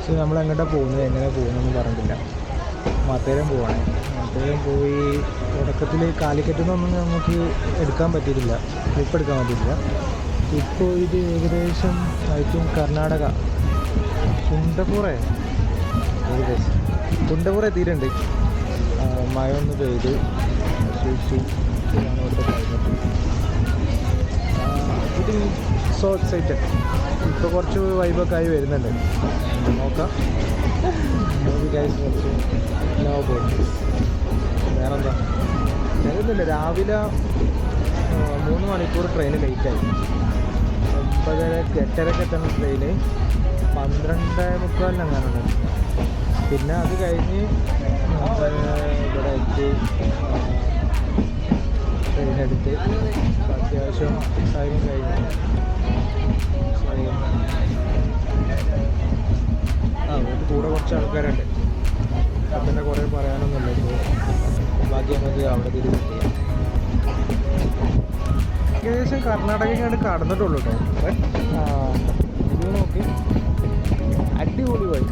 പക്ഷെ നമ്മൾ എങ്ങോട്ടാണ് പോകുന്നത്, എങ്ങനെ പോകുന്നതെന്ന് പറഞ്ഞിട്ടില്ല. മത്തേരം പോവാണ്. മത്തേരം പോയി തുടക്കത്തിൽ കാലിക്കറ്റിൽ നിന്നൊന്നും നമുക്ക് എടുക്കാൻ പറ്റിയിട്ടില്ല, ട്രിപ്പ് എടുക്കാൻ പറ്റിയിട്ടില്ല. ഇപ്പോൾ ഇത് ഏകദേശം ഐ തിങ്ക് കർണാടക കുണ്ടപുറ എത്തിയിട്ടുണ്ട്. മഴ ഒന്ന് പെയ്ത് സൂക്ഷിച്ചു ഇതാണ് ഇവിടുത്തെ ക്ലൈമറ്റ്. ഇത് സോ എക്സൈറ്റഡ്. ഇപ്പോൾ കുറച്ച് വൈബൊക്കെ ആയി വരുന്നുണ്ട്. നോക്കാം. കുറച്ച് നോ പോയി വേറെന്താ വരുന്നില്ല. രാവിലെ 3 മണിക്കൂർ ട്രെയിൻ ലേറ്റായി. 8:30 എത്തുന്ന ട്രെയിന് 12:45 അങ്ങനെയാണ്. പിന്നെ അത് കഴിഞ്ഞ് ഇവിടെ എത്തി ട്രെയിനെടുത്ത് അത്യാവശ്യം ടൈം കഴിഞ്ഞു. കൂടെ കുറച്ച് ആൾക്കാരുണ്ട്. അതിൻ്റെ കുറേ പറയാനൊന്നുമില്ല. ഇപ്പോൾ ബാക്കി നമുക്ക് അവിടെ തിരിച്ച് ചെയ്യാം. ഏകദേശം കർണാടകയ്ക്കാണ് കടന്നിട്ടുള്ളൂ കേട്ടോ. ഇത് നോക്കി അടിപൊളി പോയി.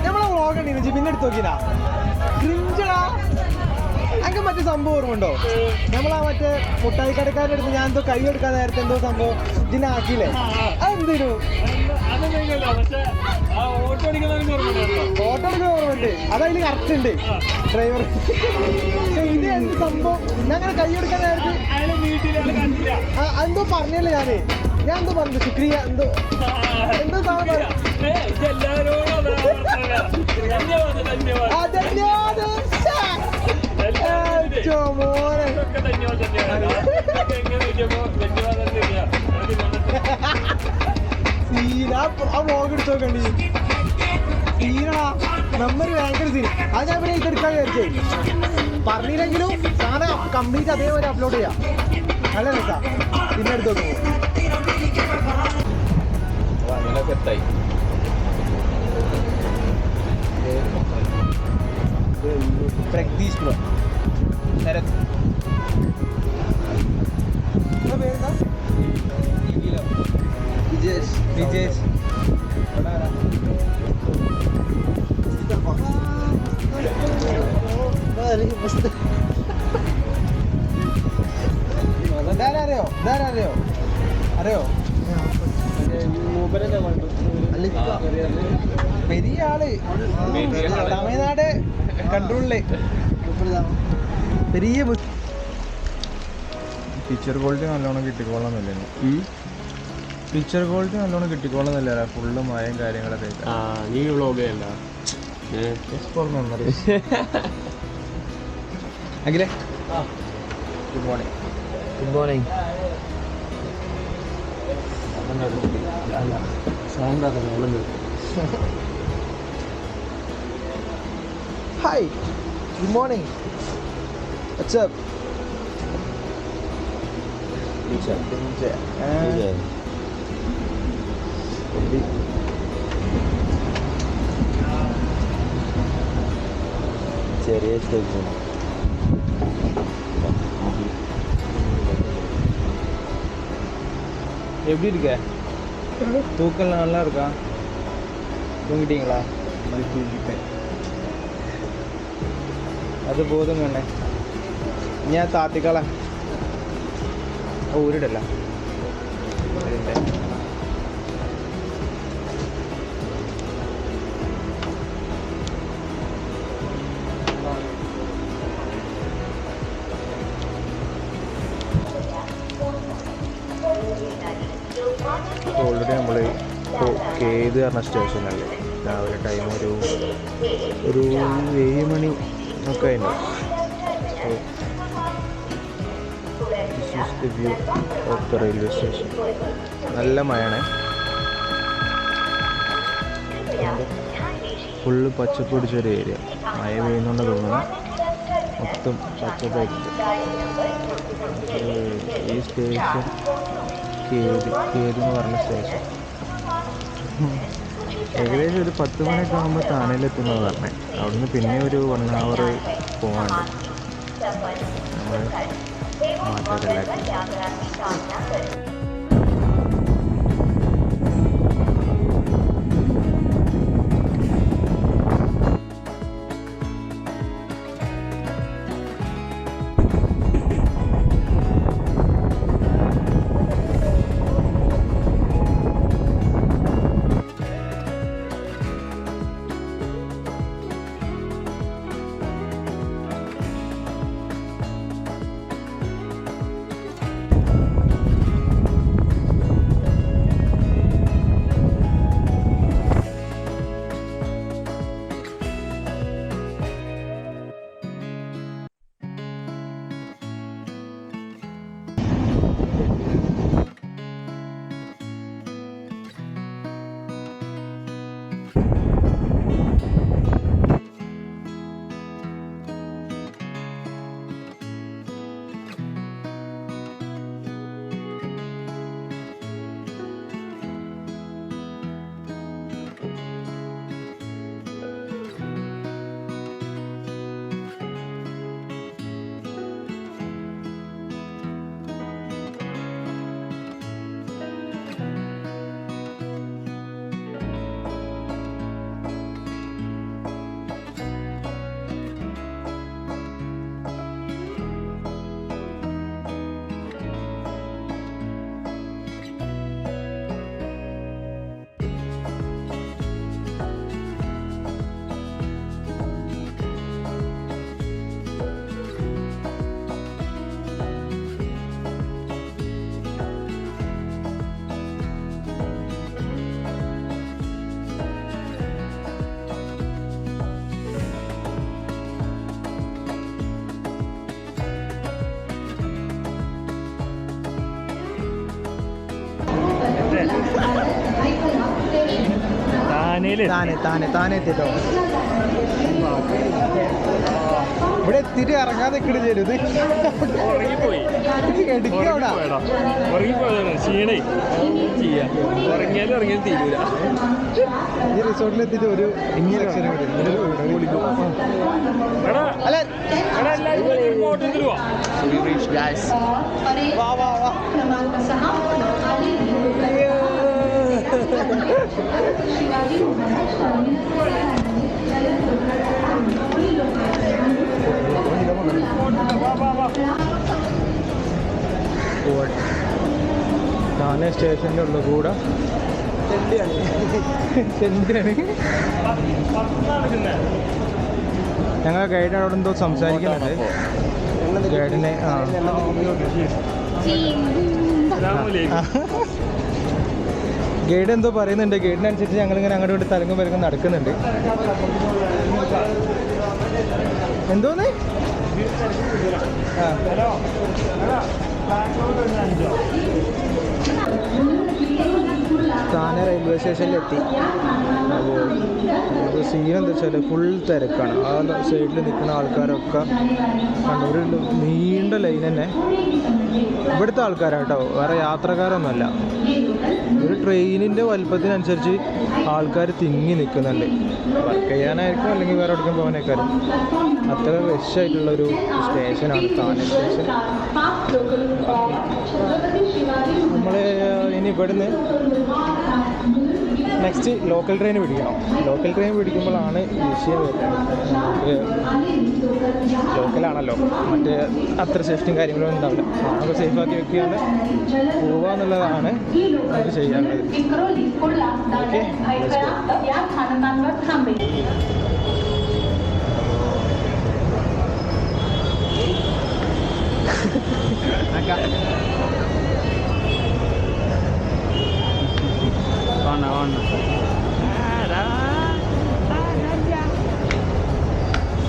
നമ്മളെ വ്ളോഗുണ്ട് ഇനി പിന്നെ എടുത്ത് നോക്കിനാ ക്രിഞ്ചടാ. അങ്ങനെ മറ്റേ സംഭവം ഓർമ്മയുണ്ടോ? നമ്മളാ മറ്റേ മുട്ടായി കടക്കാരുടെ അടുത്ത് ഞാൻ എന്തോ കൈ എടുക്കാൻ നേരത്തെ എന്തോ സംഭവം ഇതിനാക്കിയില്ലേ? അതെന്തേനു ഓട്ടോ എടുക്കുന്ന ഓർമ്മയുണ്ട്. അതതിൽ കറക്റ്റ് ഉണ്ട് ഡ്രൈവർ. ഇത് എന്ത് സംഭവം? ഞാൻ അങ്ങനെ കൈ എടുക്കാൻ നേരത്തെ എന്തോ പറഞ്ഞല്ലേ ഞാൻ എന്തോ പറഞ്ഞു ശുക്രിയ എന്തോ സാധനം ആ വ്ളോഗ് എടുത്ത് നോക്കണ്ടി. സീനടാ മെമ്മറി ഭയങ്കര സീൻ. അത് ഞാൻ പിന്നെ ഇതെടുക്കാൻ വിചാരിച്ചേ. പറഞ്ഞില്ലെങ്കിലും സാധനം കംപ്ലീറ്റ് അതേപോലെ അപ്ലോഡ് ചെയ്യാം. നല്ല രസാ. പിന്നെ എടുത്ത് നോക്കുമ്പോൾ സെറ്റായി. പ്രഗ്ദീഷ് ബ്രോ ശരത് പേരെന്താ? വിജേഷ് അറിയോ? പെരിയ ആള് തമിഴ്നാട് കൺട്രോളില് പെരിയ. പിക്ചർ ക്വാളിറ്റി നല്ലോണം കിട്ടിക്കോളന്നില്ല. പിക്ചർ ക്വാളിറ്റി നല്ലോണം കിട്ടിക്കോളന്നില്ല. ഫുള്ള് മയം കാര്യങ്ങളൊക്കെ. നീ വ്ളോഗ് ചെയ്യണ്ട. അഖിലേ good morning. Good morning. Hi, good morning. What's up? ചെറിയ எப்படி இருக்க? தூக்கம்லாம் நல்லா இருக்கா? தூங்கிட்டீங்களா? தூங்கிட்டேன். അത് ബോധം വേണ്ടേ? ഞാൻ താത്തിക്കള ഊരിടല്ല. ഓൾറെഡി നമ്മൾ കേത് പറഞ്ഞ സ്റ്റേഷനല്ലേ. രാവിലെ ടൈം ഒരു 7 മണി ഒക്കെ ആയിരുന്നു. This is the view of the railway station. നല്ല മഴയാണ്. ഫുള്ള് പച്ചപ്പൊടിച്ചൊരു ഏരിയ. മഴ പെയ്യുന്നുണ്ട് തോന്നുന്നു. മൊത്തം പച്ചപ്പായിട്ട്. ഈ സ്റ്റേഷൻ കേതി എന്ന് പറഞ്ഞ സ്റ്റേഷൻ ഏകദേശം ഒരു 10 മണിയൊക്കെ ആകുമ്പോൾ താനയിലെത്തുന്നത് പറഞ്ഞത്. അവിടുന്ന് പിന്നെ ഒരു 1 hour പോകാനുണ്ട് നമ്മൾ മാറ്റാറില്ലാക്കി. താനെ എത്തിട്ടോ. ഇവിടെ എത്തിയിട്ട് ഇറങ്ങാതെ നിൽക്കണ ചെയ്ത് ഈ റിസോർട്ടിൽ എത്തിയിട്ട് ഒരു ലക്ഷണം താനെ സ്റ്റേഷൻ്റെ ഉള്ള കൂടെ ഞങ്ങൾ ഗൈഡിനോട് എന്തോ സംസാരിക്കുന്നുണ്ട്. ഗൈഡിനെ ഗൈഡ് എന്തോ പറയുന്നുണ്ട്. ഗൈഡിനനുസരിച്ച് ഞങ്ങളിങ്ങനെ അങ്ങോട്ട് ഇങ്ങോട്ട് തലങ്ങും വരങ്ങും നടക്കുന്നുണ്ട്. എന്തോന്ന് താനെ റെയിൽവേ സ്റ്റേഷനിലെത്തി. അപ്പോൾ സീൻ എന്താ വെച്ചാൽ ഫുൾ തിരക്കാണ്. ആ സൈഡിൽ നിൽക്കുന്ന ആൾക്കാരൊക്കെ കണ്ടു. ഒരു നീണ്ട ലൈൻ തന്നെ. ഇവിടുത്തെ ആൾക്കാരാണ് കേട്ടോ, വേറെ യാത്രക്കാരൊന്നുമല്ല. ഒരു ട്രെയിനിൻ്റെ വലുപ്പത്തിനനുസരിച്ച് ആൾക്കാർ തിങ്ങി നിൽക്കുന്നുണ്ട്. വർക്ക് ചെയ്യാനായിരിക്കും അല്ലെങ്കിൽ വേറെ എവിടേക്കും പോകാനായിരിക്കും. അത്ര റഷായിട്ടുള്ളൊരു സ്റ്റേഷനാണ് താനെ സ്റ്റേഷൻ. നമ്മൾ ഇനി ഇവിടുന്ന് നെക്സ്റ്റ് ലോക്കൽ ട്രെയിൻ പിടിക്കണം. ലോക്കൽ ട്രെയിൻ പിടിക്കുമ്പോഴാണ് വിഷയം വരുന്നത്. ലോക്കലാണല്ലോ, മറ്റേ അത്ര സേഫ്റ്റിയും കാര്യങ്ങളൊന്നും ഉണ്ടാവില്ല. സാധനമൊക്കെ സേഫാക്കി വെക്കുകയാണ് പോവുക എന്നുള്ളതാണ് നമുക്ക് ചെയ്യാനുള്ളത്. ഓക്കെ,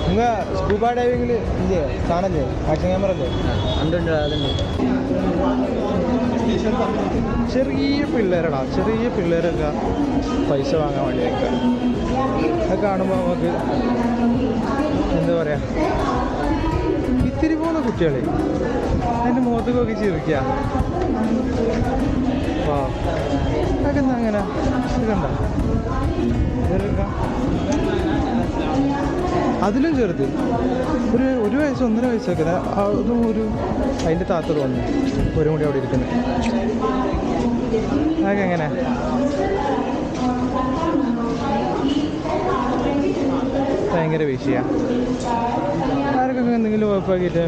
നിങ്ങൾ സ്കൂബ ഡൈവിങ്ങിൽ ഇല്ലേ സാധനല്ലേ, ആക്ഷൻ ക്യാമറ അല്ലേ? ഉണ്ട്. അതുണ്ട്. ചെറിയ പിള്ളേരാടാ, ചെറിയ പിള്ളേരൊക്കെ പൈസ വാങ്ങാൻ വേണ്ടി വെക്കുക. അത് കാണുമ്പോൾ നമുക്ക് എന്താ പറയുക, ഇത്തിരി പോകുന്ന കുട്ടികളെ അതിൻ്റെ മുഖത്ത് നോക്കി ചിരിക്കുക. അതൊക്കെ എന്താ അങ്ങനെ ഇത് കണ്ട അതിലും ചെറുത് ഒരു വയസ്സ് 1.5 വയസ്സൊക്കെ അതും അതിൻ്റെ താത്തർ വന്നു ഒരു കൂടി അവിടെ ഇരിക്കുന്നത്. അതൊക്കെ എങ്ങനെ ഭയങ്കര വിഷയമാണ്. ആർക്കൊക്കെ എന്തെങ്കിലും ഉറപ്പാക്കിയിട്ട്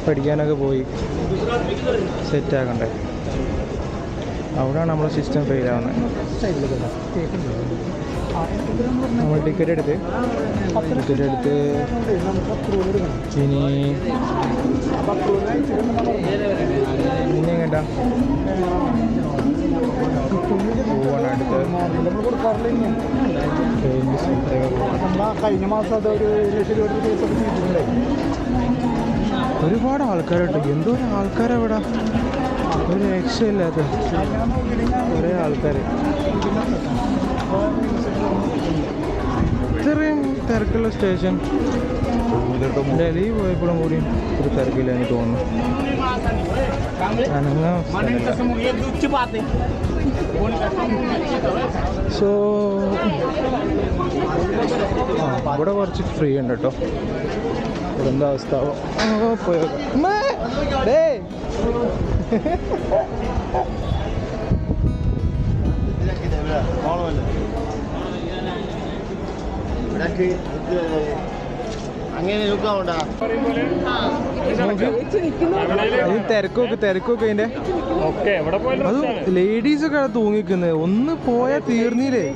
പഠിക്കാനൊക്കെ പോയി സെറ്റാക്കണ്ടേ. അവിടെയാണ് നമ്മളെ സിസ്റ്റം ഫെയിൽ ആവുന്നത്. നമ്മൾ ടിക്കറ്റ് എടുത്ത് ഇനി എങ്ങട്ടാ പോവാണ് അടുത്ത്. കഴിഞ്ഞ മാസം അത് 1,00,000 രൂപ ഒരുപാട് ആൾക്കാരുണ്ട്. എന്തോരം ആൾക്കാരവിടെ, ഒരു രക്ഷയില്ലാത്ത കുറേ ആൾക്കാർ. ഇത്രയും തിരക്കുള്ള സ്റ്റേഷൻ ഡൽഹി പോയപ്പോഴും കൂടി ഒരു തിരക്കില്ല എനിക്ക് തോന്നുന്നു. സോ ഇവിടെ കുറച്ച് ഫ്രീ ഉണ്ട് കേട്ടോ. ഇവിടെ എന്താ അവസ്ഥ പോയോ അങ്ങനെ തിരക്കൊക്കെ അതിന്റെ അത് ലേഡീസൊക്കെ അവിടെ തൂങ്ങിക്കുന്നത്. ഒന്ന് പോയാൽ തീർന്നില്ലേ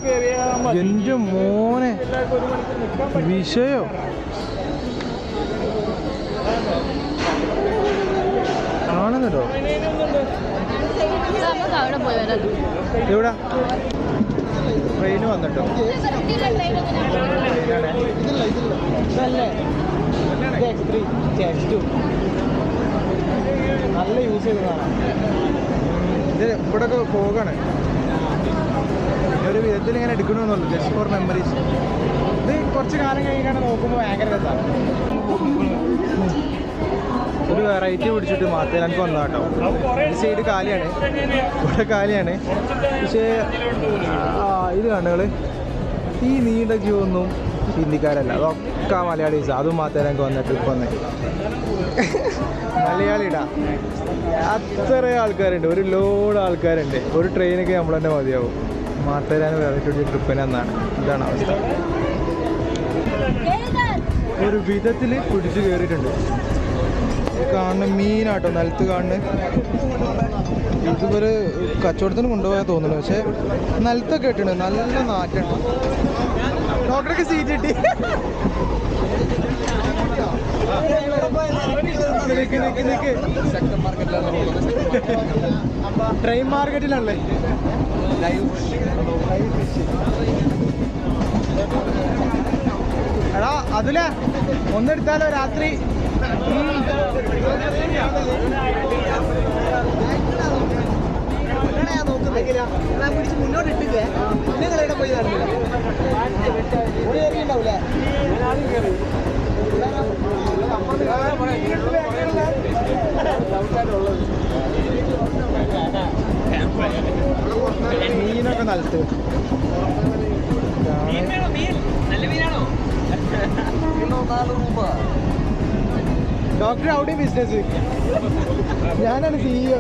എൻ്റെ മോനെ വിഷയോ. കാണുന്നുണ്ടോ എവിടെ ട്രെയിന് വന്നിട്ടോ? നല്ല യൂസ് ചെയ്തതാണ് ഇത്. ഇവിടെ ഒക്കെ പോകാണ് ഒരു വിധത്തിൽ ഇങ്ങനെ എടുക്കണമെന്നുള്ളൂ, ജസ്റ്റ് ഫോർ മെമ്മറീസ്. ഇത് കുറച്ച് കാലം കഴിഞ്ഞാണ് നോക്കുമ്പോൾ ഭയങ്കര രസമാണ്. ഒരു വെറൈറ്റി പിടിച്ചിട്ട് മാത്തേലാൻക്ക് വന്ന കേട്ടോ. ഈ സൈഡ് കാലിയാണ്, ഇവിടെ കാലിയാണ്. പക്ഷേ ഇത് കണ്ടുകൾ ഈ നീണ്ട ക്യൂ ഒന്നും ഹിന്ദിക്കാരല്ല, അതൊക്കെ മലയാളീസ്. അതും മാത്തേലാൻക്ക് വന്ന ട്രിപ്പ് വന്നേ മലയാളിടാ. അത്ര ആൾക്കാരുണ്ട്, ഒരു ലോഡ് ആൾക്കാരുണ്ട്. ഒരു ട്രെയിനൊക്കെ നമ്മൾ തന്നെ മതിയാവും. മാത്തേലാൻ വെറൈറ്റി ട്രിപ്പിന് എന്നാണ്. ഇതാണ് അവസ്ഥ. ഒരു വിധത്തിൽ പിടിച്ച് കയറിയിട്ടുണ്ട്. കാണുന്ന മീനാട്ടോ നിലത്ത് കാണുന്നത്. ഇതുവരെ കച്ചവടത്തിന് കൊണ്ടുപോയാൽ തോന്നുന്നു, പക്ഷെ നിലത്തൊക്കെ ഇട്ടുണ്ട്. നല്ല നാറ്റുണ്ട്. ഡോക്ടർക്ക് സീറ്റ് കിട്ടി. ട്രെയിൻ മാർക്കറ്റിലാണല്ലേ. എടാ അതിലെ ഒന്നെടുത്താലോ രാത്രി. മുന്നോട്ടിട്ടേ നിങ്ങളിവിടെ പോയി ഉണ്ടാവൂലേ? മീനൊക്കെ നിലത്ത്. ഡോക്ടർ അവിടെ ബിസിനസ്, ഞാനാണ് CEO.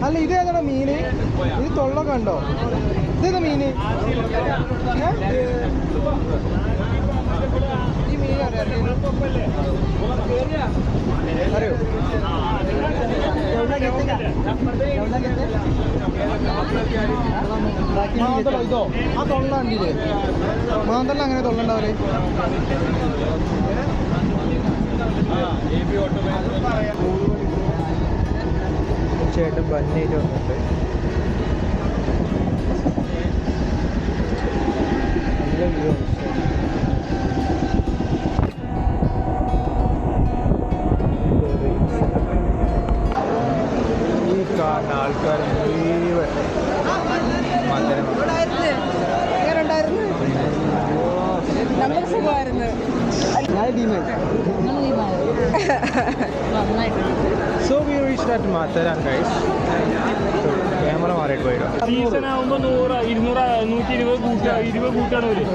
അല്ല ഇത് ഏതാ മീന്? ഇത് തൊള്ളൊക്കെ ഉണ്ടോ? ഇതേതാ മീന്? ഈ മീൻ അറിയോ? മാന്തള ഇതോ? ആ തൊള്ള ഉണ്ടില്ലേ? മാന്തള അങ്ങനെ തൊള്ള ഉണ്ടാവല്ലേ? ചേട്ടൻ ബന്നേറ്റ് വന്നിട്ട് നല്ല വ്യൂ. ഈ കാണുന്ന ആൾക്കാർ മുഴുവൻ മന്ദിരം നമ്മൾ സുഖമായിരുന്നു. So we reached at Matharan, guys. Camera മാറിയിട്ട് പോയിടും. സീസൺ ആകുമ്പോൾ 100, 200, 120 കൂട്ടാണ് വരും.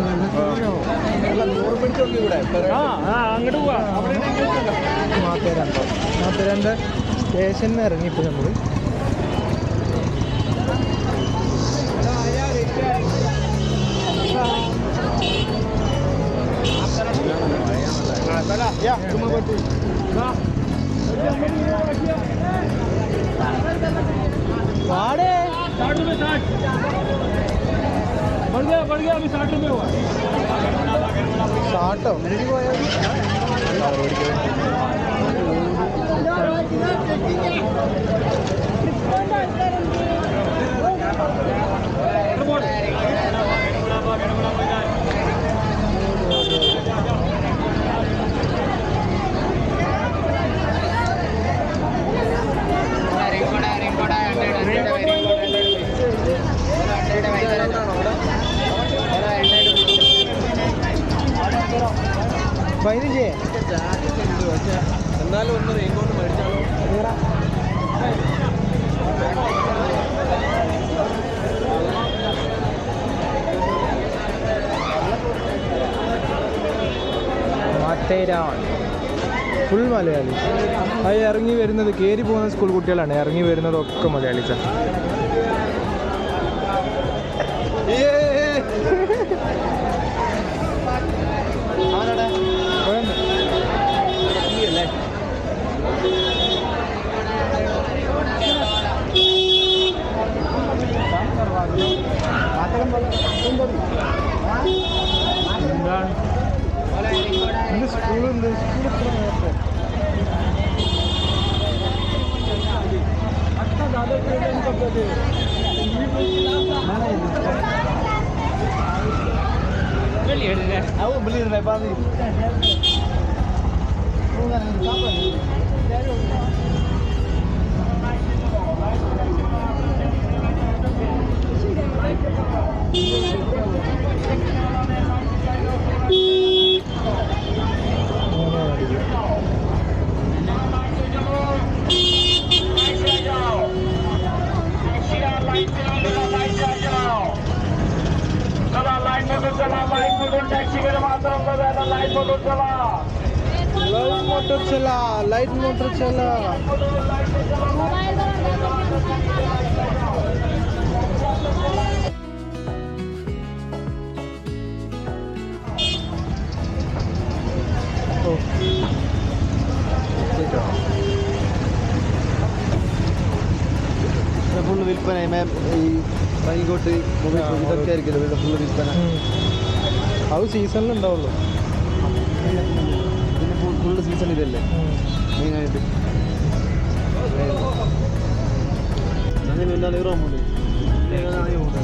അങ്ങോട്ട് പോവാ. മാത്തേരാൻ്റെ സ്റ്റേഷനിൽ ഇറങ്ങിയപ്പോൾ നമ്മൾ वाड़े 60 रुपये 60 बढ़ गया अभी 60 रुपये हुआ. ഷാർട്ടോ പതിനഞ്ച് എന്നാലും ഒന്ന് റെയിൻകോട്ട് മേടിച്ചാലോ? മാത്തേരാൻ ഫുൾ മലയാളീസ്. അത് ഇറങ്ങി വരുന്നത് കയറി പോകുന്ന സ്കൂൾ കുട്ടികളാണ്. ഇറങ്ങി വരുന്നതൊക്കെ മലയാളീസാണ്. സ്കൂളുണ്ട്. സ്കൂൾ എത്ര നേരത്തെ लाइट मोटर चला. ഫുള്ള് വിൽപ്പന ഈ റെയിൻകോട്ട് ഇതൊക്കെ ആയിരിക്കുമല്ലോ ഫുള്ള് വിൽപ്പന. അത് സീസണിൽ ഉണ്ടാവുള്ളൂ. പിന്നെ ഫുള്ള് സീസൺ ഇതല്ലേ മെയിനായിട്ട്.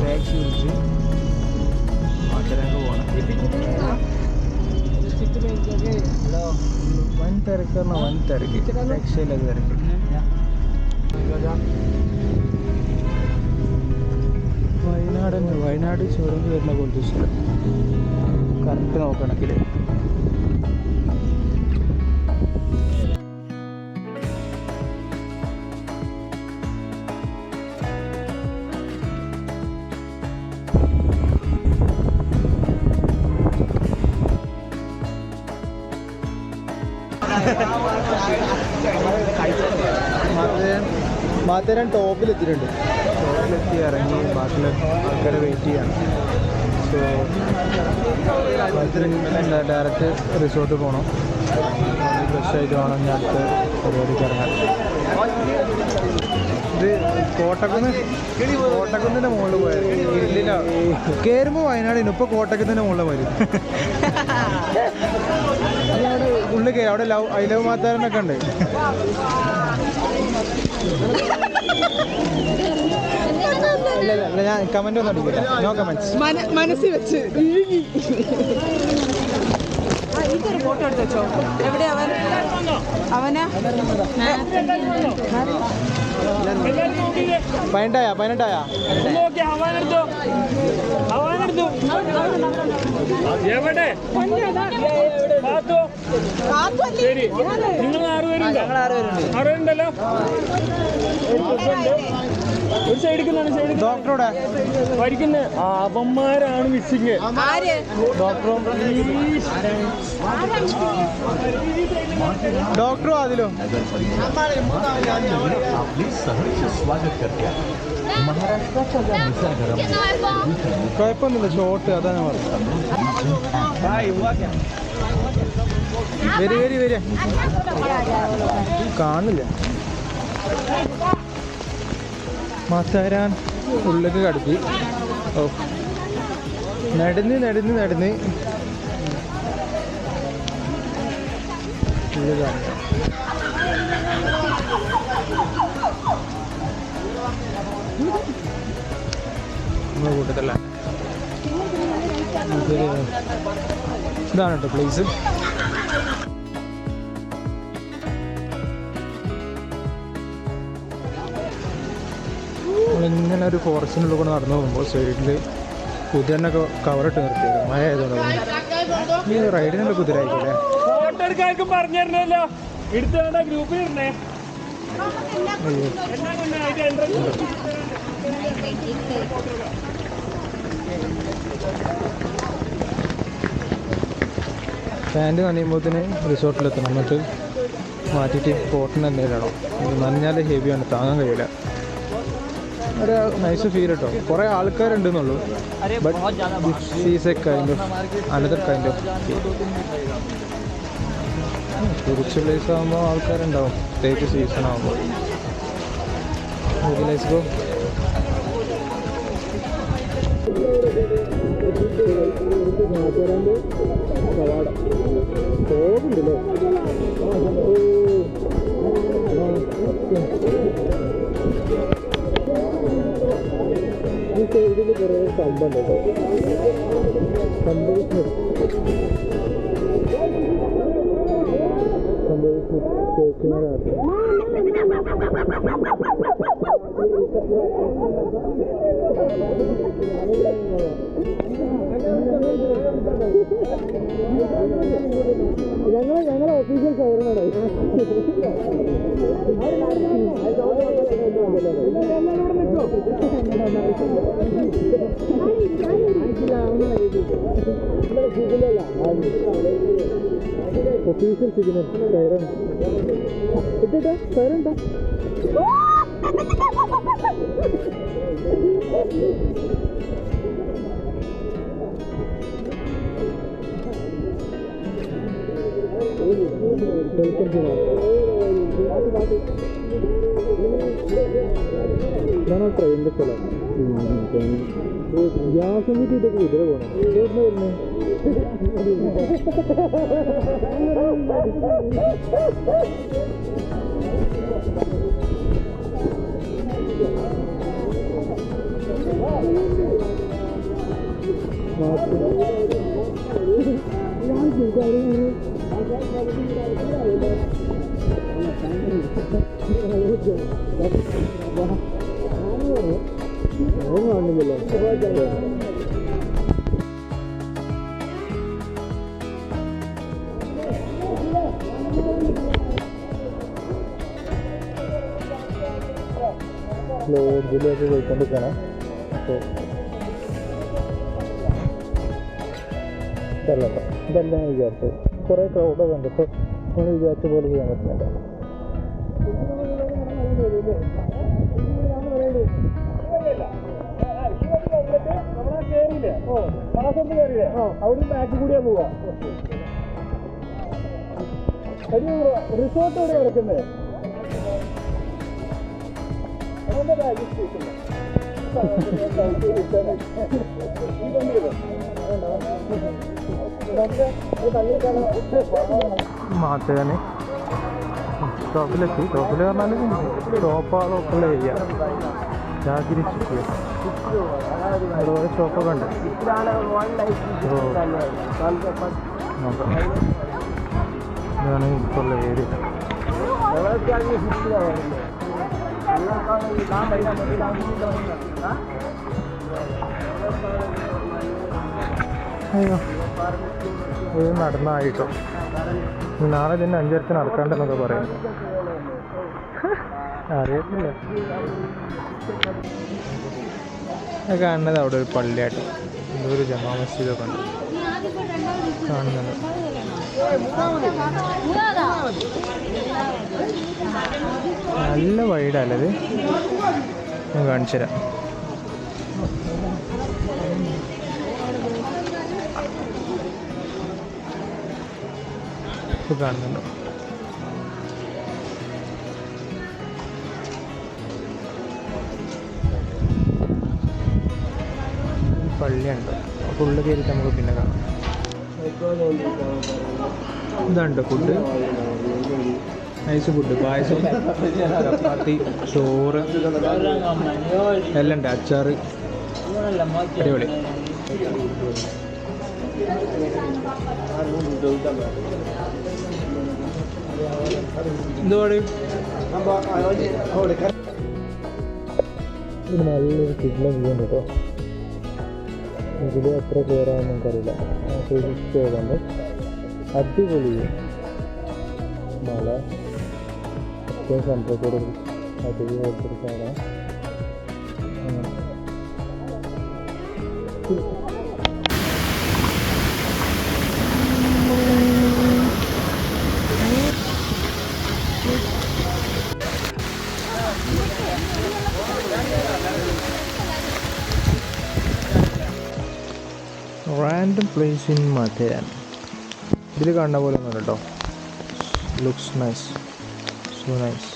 ടാക്സി വിളിച്ച് മാറ്റരങ്ങ് പോകണം. വൻ തിരക്ക് പറഞ്ഞാൽ വൻ തിരക്ക്. രക്ഷയിലൊക്കെ തിരക്ക്. വയനാട് ചുരങ്ങ് വരുന്ന പോലത്തെ സ്ഥലം കറക്റ്റ് നോക്കണമെങ്കിൽ. മാത്തേരാൻ ടോപ്പിലെത്തിയിട്ടുണ്ട്. ടോപ്പിലെത്തി ഇറങ്ങി ബാക്കിയുള്ള ആൾക്കാരെ വെയിറ്റ് ചെയ്യാണ്. സോ ഡയറക്റ്റ് റിസോർട്ട് പോകണം. ഫ്രഷ് ആയിട്ട് വേണം ഞാൻ അടുത്ത പരിപാടിക്ക് ഇറങ്ങാൻ. ഇത് കോട്ടക്കുന്നിൻ്റെ മുകളിൽ പോയത്. ഇല്ലില്ല, കയറുമ്പോൾ വയനാടിന് ഇപ്പോൾ കോട്ടക്കുന്നിൻ്റെ മുകളിൽ വരും. അവിടെ ഉള്ളിൽ കയറി. അവിടെ ഐ ലവ് മാത്താരനൊക്കെ ഉണ്ട്. ഇല്ല ഞാൻ കമന്റ് ഒന്നും അടിക്കില്ല. No comments. മനസ്സിൽ വെച്ച് ഇതൊരു ഫോട്ടോ എടുത്ത് വെച്ചോ. എവിടെ അവനാ എല്ലാവരും നോക്കിയില്ലേ? 18 നോക്കി ഹവാനെടുത്തോ എവിടെ കാത്തോ ശരി നിങ്ങൾ 6 പേരുണ്ടോ 6 പേരുണ്ടല്ലോ ഒരു സൈഡിൽ ഡോക്ടറോടെ ഭരിക്കുന്ന അവന്മാരാണ് മിസ്സിങ് ഡോക്ടറും അതിലും കുഴപ്പമൊന്നുമില്ല ഷോർട്ട് അതാണ് പറഞ്ഞത് വരി കാണില്ല മാത്താരാൻ ഉള്ളിലേക്ക് കടത്തി ഓ നടന്ന് ഉള്ളിൽ കാണുക നമ്മളെ കൂട്ടത്തല്ല ഇതാണ് കേട്ടോ പ്ലേസ്. നമ്മളിങ്ങനെ ഒരു ഫോറസ്റ്റിനുള്ളിൽ കൂടെ നടന്നു പോകുമ്പോൾ സൈഡിൽ കുതിരനൊക്കെ കവറിട്ട് നിർത്തിയത് മഴ ആയതുകൊണ്ട് ഈ റൈഡിനുള്ള കുതിര ആയിക്കോട്ടെ. ഫോട്ടോ എടുക്കാർക്ക് പറഞ്ഞു തരണല്ലോ എടുത്ത ഗ്രൂപ്പിൽ ഇരുന്നേ പാൻറ് നനയുമ്പോഴത്തേന് റിസോർട്ടിലെത്തണം എന്നിട്ട് മാറ്റിയിട്ട് കോട്ടൺ എന്തെങ്കിലും ഇടണം. ഇത് നനഞ്ഞാൽ ഹെവിയാണ് താങ്ങാൻ കഴിയില്ല. ഒരു നൈസ് ഫീൽ കേട്ടോ. കുറേ ആൾക്കാരുണ്ടെന്നുള്ളൂ but this is a kind of another kind of tourist place ആകുമ്പോൾ ആൾക്കാരുണ്ടാവും പ്രത്യേകിച്ച് സീസൺ ആകുമ്പോൾ. Let's go. ഈ സൈഡിൽ കുറേ കമ്പുണ്ട് കേൾക്കുന്നവരാണ്. ഞങ്ങളെ ഒഫീഷ്യൽ സൈറനാണ്. ഒഫീഷ്യൽ സിഗ്നൽ സൈറൻ ഇട്ടിട്ട് സൈറൻ ഉണ്ടോ? ഇതാണ് ട്രെയിനിൻ്റെ സ്ഥലം. ഗ്യാസ് കിട്ടിയിട്ട് കുതിര പോകണം. എവിടുന്ന് വരുന്നത്? കാണുന്നില്ലല്ലോ. ലോഡ്ജിലേക്ക് പോയിക്കൊണ്ടിരിക്കണം. അപ്പോൾ ഇതെല്ലാം വിചാരിച്ചത് കുറേ ക്രൗഡൊക്കെ ഉണ്ട്. ഇപ്പോൾ നമ്മൾ വിചാരിച്ച പോലെ ചെയ്യാൻ പറ്റുന്നില്ല. അവിടെ ബാക്ക് കൂടിയാ പോവാ. റിസോർട്ട് എവിടെ കിടക്കുന്നത്? മാറ്റാന് ഷോപ്പിലെത്തി. ഷോപ്പിൽ പറഞ്ഞാൽ ഷോപ്പുകളൊക്കെ ഉള്ള ഏരിയ ചാകിരി അതുപോലെ ഷോപ്പൊക്കെ ഉണ്ട്. നോക്കാം ഇതാണ് ഇപ്പോൾ ഉള്ള ഏരിയ. അയ്യോ ഇത് നടന്നായിട്ടോ. നാളെ ഇതിന് 5:30 നടക്കാണ്ടെന്നൊക്കെ പറയും. അറിയത്തില്ല. കാണുന്നത് അവിടെ ഒരു പള്ളിയാട്ടോ, എന്തോ ഒരു ജമാ മസ്ജിദൊക്കെ ഉണ്ട് കാണുന്നത്. നല്ല വൈഡല്ലത്, ഞാൻ കാണിച്ചു തരാം. ഇത് കാണുന്നുണ്ടോ? പള്ളിയുണ്ട്, ഫുള്ള് കയറിയിട്ട് നമുക്ക് പിന്നെ കാണാം. ഇതുണ്ട് ഫുഡ്, നൈസ് ഫുഡ്. പായസം, ചപ്പാത്തി, ചോറ് എല്ലാം ഉണ്ട്, അച്ചാറ്, അടിപൊളി. എന്തുപാട്? ഇത് നല്ലൊരു കിഡ്ല വ്യൂ ഉണ്ട് കേട്ടോ. ഇതിൽ എത്ര ക്ലിയർ ആണെന്ന് എനിക്കറിയില്ല, ഫിക്സ് ചെയ്തുകൊണ്ട് അടിപൊളി മല. ഏറ്റവും സെൻട്രൽ കൂടെ അടിപൊളി കൊടുത്തൊരു സ്ഥലമാണ്. Random place in Matheran. ഇതിൽ കാണുന്ന പോലെ ഒന്നും കേട്ടോ. Looks nice, so nice.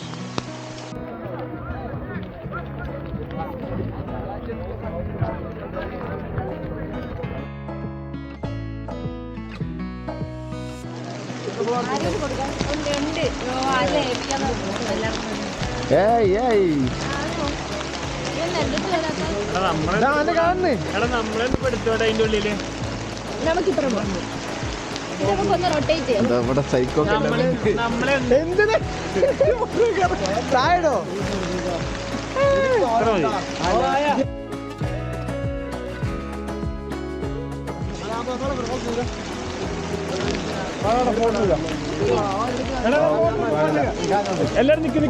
ഇവിടെ സൈക്കോ താഴോ എല്ലാരും നിൽക്കും.